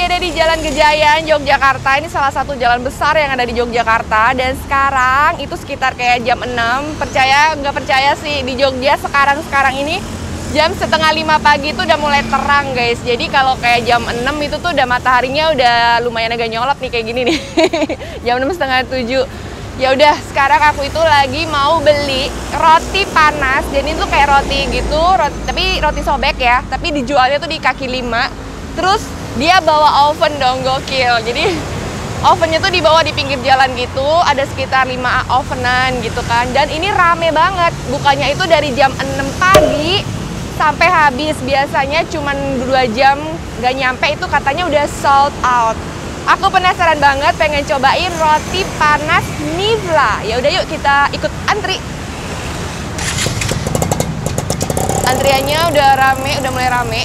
ada di Jalan Gejayan, Yogyakarta. Ini salah satu jalan besar yang ada di Yogyakarta. Dan sekarang itu sekitar kayak jam 6. Percaya nggak percaya sih, di Jogja sekarang ini jam setengah 5 pagi itu udah mulai terang guys. Jadi kalau kayak jam 6 itu tuh udah mataharinya udah lumayan agak nyolot nih kayak gini nih. Jam 6 setengah 7. Ya udah, sekarang aku itu lagi mau beli roti panas. Dan itu kayak roti gitu, tapi roti sobek ya. Tapi dijualnya tuh di kaki 5. Terus dia bawa oven dong, gokil. Jadi ovennya tuh dibawa di pinggir jalan gitu. Ada sekitar 5 ovenan gitu kan. Dan ini rame banget. Bukanya itu dari jam 6 pagi sampai habis. Biasanya cuma 2 jam gak nyampe itu katanya udah sold out. Aku penasaran banget pengen cobain roti panas Nivla. Ya udah yuk kita ikut antri. Antriannya udah rame, udah mulai rame.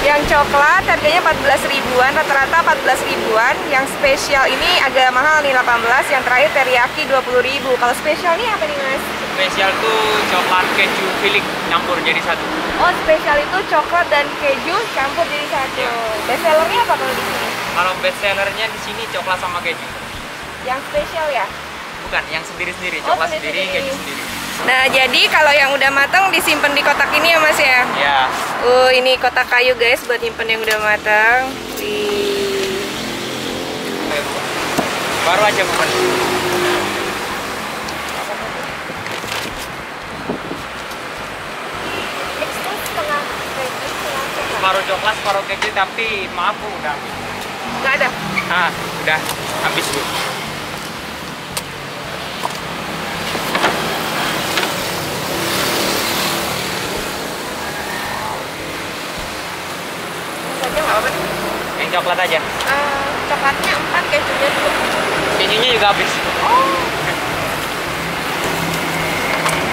Yang coklat harganya 14 ribuan, rata-rata 14 ribuan. Yang spesial ini agak mahal nih 18, yang terakhir teriyaki 20 ribu. Kalau spesial nih apa nih Mas? Spesial tuh coklat keju filling campur jadi satu. Oh, spesial itu coklat dan keju campur jadi satu. Ya. Best sellernya apa kalau di sini? Kalau best sellernya di sini coklat sama keju. Yang spesial ya? Bukan, yang sendiri-sendiri, Oh, coklat sendiri-sendiri. sendiri, keju sendiri. Nah, jadi kalau yang udah matang disimpan di kotak ini ya Mas ya? Ya. Ini kotak kayu guys buat nyimpen yang udah matang. Baru aja bukan. Separuh coklat, separuh keju, tapi maaf Bu, udah habis. Nggak ada? Udah habis Bu. Saja nggak apa-apa. Yang coklat aja. Coklatnya 4, kejunya 2. Kejunya juga habis. Oh.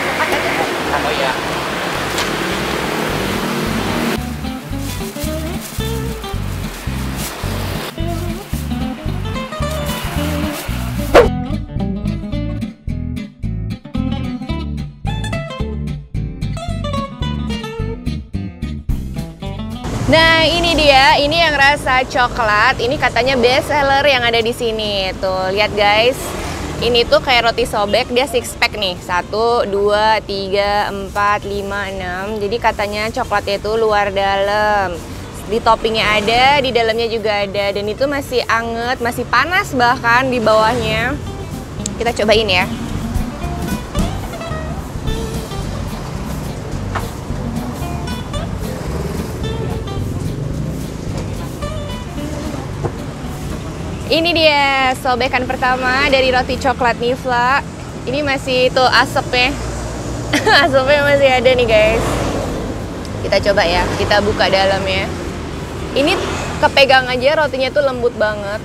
Coklat aja. Oh iya. Nah, ini dia, ini yang rasa coklat. Ini katanya best seller yang ada di sini. Tuh, lihat guys. Ini tuh kayak roti sobek, dia 6 pack nih. 1, 2, 3, 4, 5, 6. Jadi katanya coklatnya itu luar dalam. Di toppingnya ada, di dalamnya juga ada. Dan itu masih anget, masih panas bahkan di bawahnya. Kita cobain ya. Ini dia sobekan pertama dari roti coklat Nivla. Ini masih tuh asapnya. Asapnya masih ada nih guys. Kita coba ya, kita buka dalamnya. Ini kepegang aja rotinya tuh lembut banget.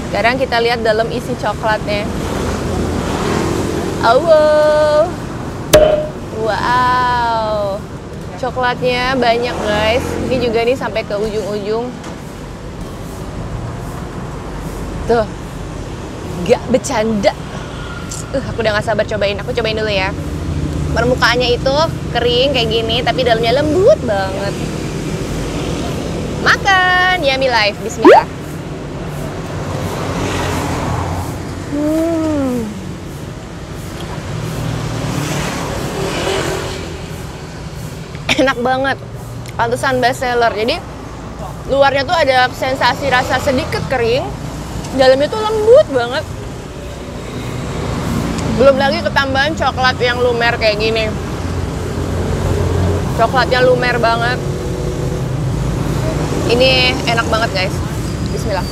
Sekarang kita lihat dalam isi coklatnya. Oh, wow. Coklatnya banyak guys. Ini juga nih sampai ke ujung-ujung. Tuh, gak bercanda. Aku udah gak sabar cobain. Aku cobain dulu ya. Permukaannya itu kering kayak gini, tapi dalamnya lembut banget. Makan, yummy life. Bismillah. Enak banget. Pantesan best seller. Jadi luarnya tuh ada sensasi rasa sedikit kering. Dalamnya tuh lembut banget. Belum lagi ketambahan coklat yang lumer kayak gini. Coklatnya lumer banget. Ini enak banget guys. Bismillah.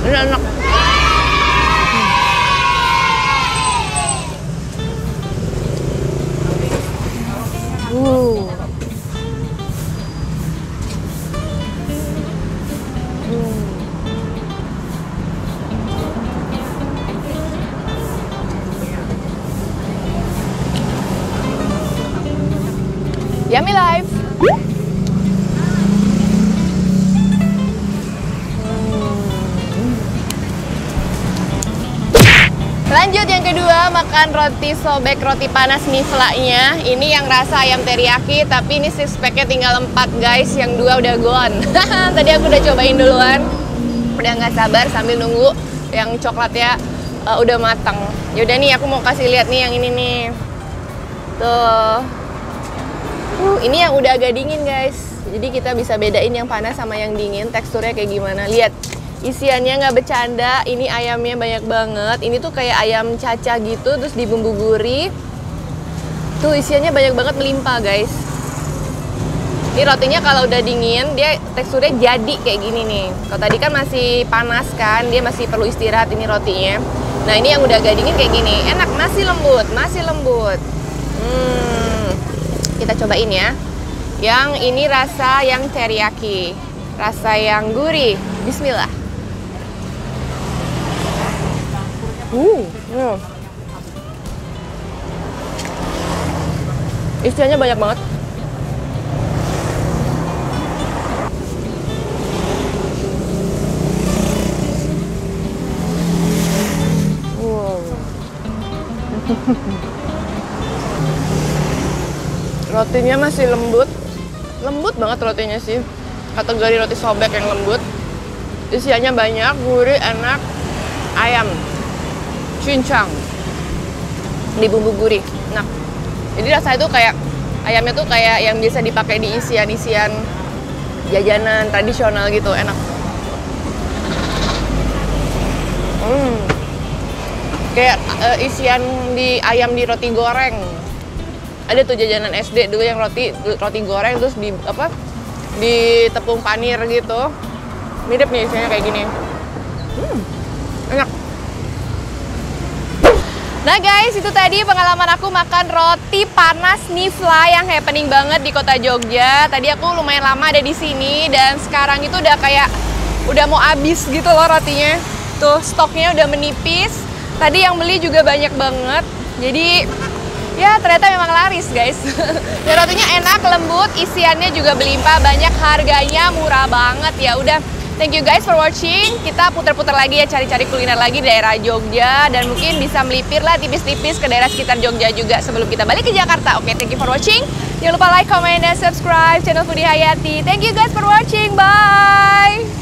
Ini enak. Yummy life. Lanjut yang kedua, makan roti sobek, roti panas niflanya. Ini yang rasa ayam teriyaki, tapi ini six packnya tinggal 4 guys, yang 2 udah gone. Tadi aku udah cobain duluan, udah nggak sabar sambil nunggu yang coklatnya udah matang. Yaudah nih, aku mau kasih lihat nih yang ini nih. Tuh. Ini yang udah agak dingin guys. Jadi kita bisa bedain yang panas sama yang dingin, teksturnya kayak gimana. Lihat, isiannya nggak bercanda. Ini ayamnya banyak banget. Ini tuh kayak ayam caca gitu, terus dibumbu gurih. Tuh isiannya banyak banget, melimpah guys. Ini rotinya kalau udah dingin, dia teksturnya jadi kayak gini nih. Kalau tadi kan masih panas kan, dia masih perlu istirahat ini rotinya. Nah ini yang udah agak dingin kayak gini, enak, masih lembut, masih lembut. Kita cobain ya. Yang ini rasa yang teriyaki, rasa yang gurih. Bismillah. Isiannya banyak banget. Rotinya masih lembut banget rotinya sih. Kategori roti sobek yang lembut. Isiannya banyak, gurih, enak. Ayam cincang di bumbu gurih. Nah, jadi rasanya tuh kayak ayamnya tuh kayak yang biasa dipakai di isian-isian jajanan tradisional gitu, enak. Kayak isian di ayam di roti goreng. Ada tuh jajanan SD dulu yang roti goreng terus di tepung panir gitu. Mirip nih isinya kayak gini. Enak. Nah guys, itu tadi pengalaman aku makan roti panas Nifla yang happening banget di kota Jogja. Tadi aku lumayan lama ada di sini dan sekarang itu udah mau habis gitu loh rotinya. Tuh stoknya udah menipis. Tadi yang beli juga banyak banget. Jadi ya ternyata memang laris guys. Dan rotinya enak, lembut, isiannya juga berlimpah, banyak, harganya murah banget. Ya udah, thank you guys for watching. Kita putar-putar lagi ya, cari-cari kuliner lagi di daerah Jogja dan mungkin bisa melipir lah tipis-tipis ke daerah sekitar Jogja juga sebelum kita balik ke Jakarta. Oke, thank you for watching. Jangan lupa like, comment, dan subscribe channel Foodie Hayati. Thank you guys for watching. Bye.